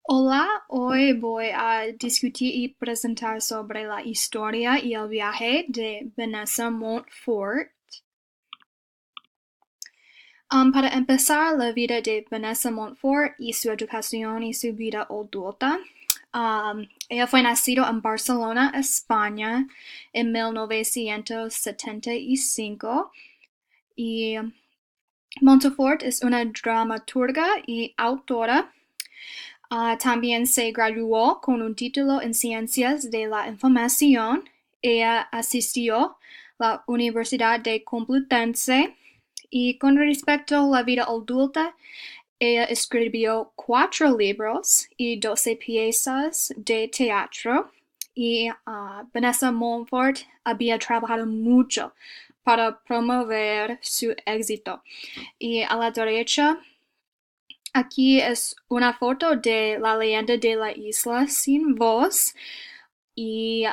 Hola, hoy voy a discutir y presentar sobre la historia y el viaje de Vanessa Montfort. Para empezar, la vida de Vanessa Montfort y su educación y su vida adulta. Ella fue nacida en Barcelona, España, en 1975 y Montfort es una dramaturga y autora. También se graduó con un título en Ciencias de la Información. Ella asistió a la Universidad de Complutense y con respecto a la vida adulta, ella escribió 4 libros y 12 piezas de teatro. Y Vanessa Montfort había trabajado mucho para promover su éxito. Y a la derecha, aquí es una foto de la leyenda de la isla sin voz y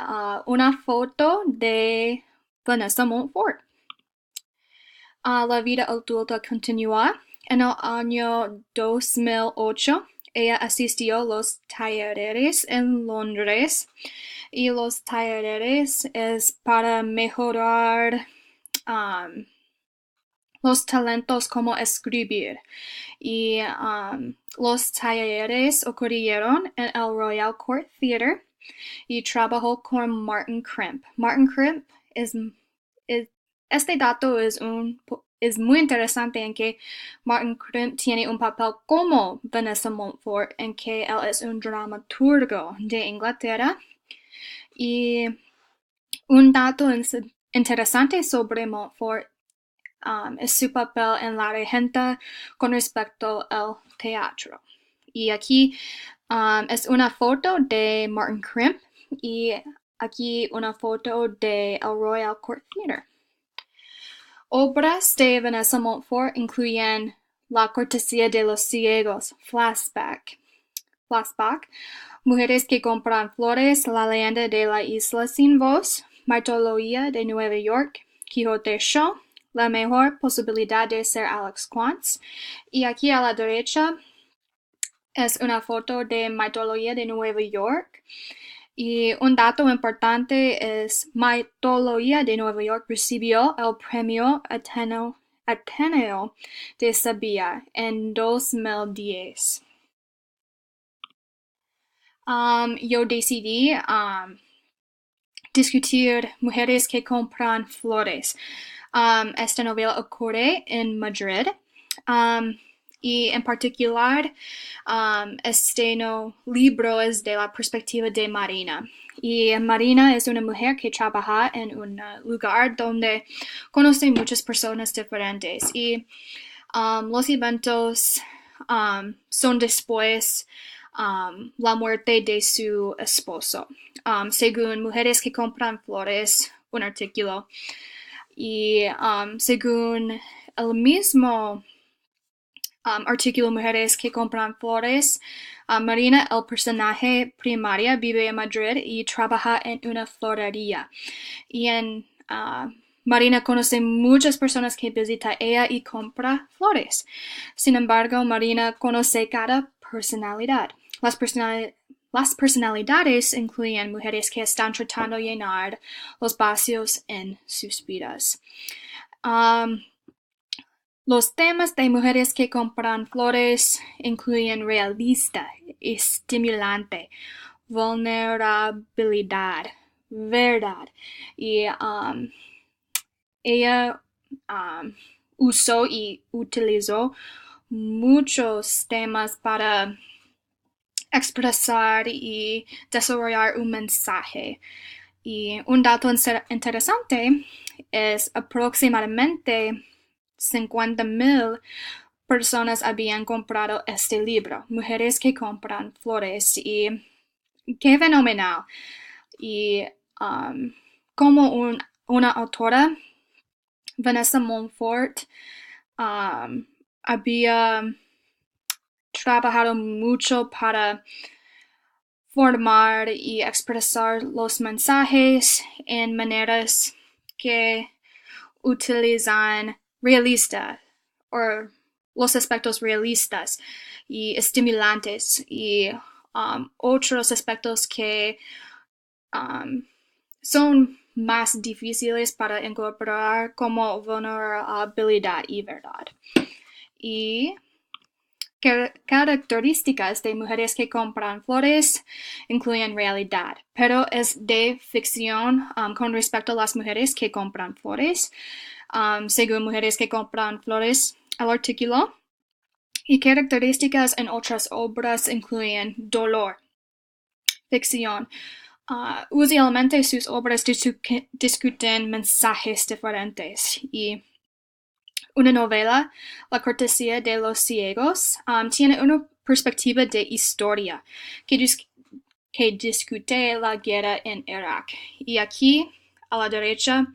una foto de Vanessa Montfort. La vida adulta continúa. En el año 2008, ella asistió a los talleres en Londres y los talleres es para mejorar los talentos como escribir. Y los talleres ocurrieron en el Royal Court Theatre y trabajó con Martin Crimp. Martin Crimp este dato es muy interesante en que Martin Crimp tiene un papel como Vanessa Montfort, en que él es un dramaturgo de Inglaterra. Y un dato interesante sobre Montfort es su papel en la regenta con respecto al teatro. Y aquí es una foto de Martin Crimp y aquí una foto de el Royal Court Theatre. Obras de Vanessa Montfort incluyen La cortesía de los ciegos, Flashback, Mujeres que compran flores, La leyenda de la isla sin voz, Mitología de Nueva York, Quijote Show, La mejor posibilidad de ser Alex Quantz. Y aquí a la derecha es una foto de Mitología de Nueva York. Y un dato importante es Mitología de Nueva York recibió el premio Ateneo de Sevilla en 2010. Yo decidí discutir Mujeres que compran flores. Esta novela ocurre en Madrid. Y en particular, este libro es de la perspectiva de Marina. Y Marina es una mujer que trabaja en un lugar donde conoce muchas personas diferentes. Y los eventos son después la muerte de su esposo. Según Mujeres que compran flores, un artículo. Y según el mismo artículo Mujeres que compran flores, Marina, el personaje primaria, vive en Madrid y trabaja en una florería. Y en Marina conoce muchas personas que visita ella y compra flores. Sin embargo, Marina conoce cada personalidad. Las personalidades incluyen mujeres que están tratando de llenar los vacíos en sus vidas. Los temas de Mujeres que compran flores incluyen realista, estimulante, vulnerabilidad, verdad. Y ella usó y utilizó muchos temas para expresar y desarrollar un mensaje. Y un dato interesante es aproximadamente 50,000 personas habían comprado este libro, Mujeres que compran flores, y qué fenomenal. Y como una autora, Vanessa Montfort había trabajado mucho para formar y expresar los mensajes en maneras que utilizan realista o los aspectos realistas y estimulantes y otros aspectos que son más difíciles para incorporar como vulnerabilidad y verdad. Y características de mujeres que compran flores incluyen realidad, pero es de ficción con respecto a las mujeres que compran flores. Según Mujeres que compran flores, el artículo. Y características en otras obras incluyen dolor, ficción. Usualmente sus obras discuten mensajes diferentes y una novela, La cortesía de los ciegos, tiene una perspectiva de historia que discute la guerra en Irak. Y aquí, a la derecha,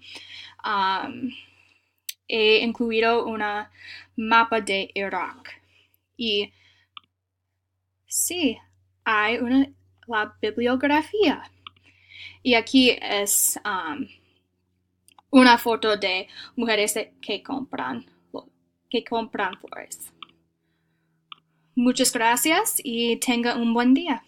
he incluido una mapa de Irak. Y sí, hay la bibliografía. Y aquí es una foto de mujeres que compran flores. Muchas gracias y tenga un buen día.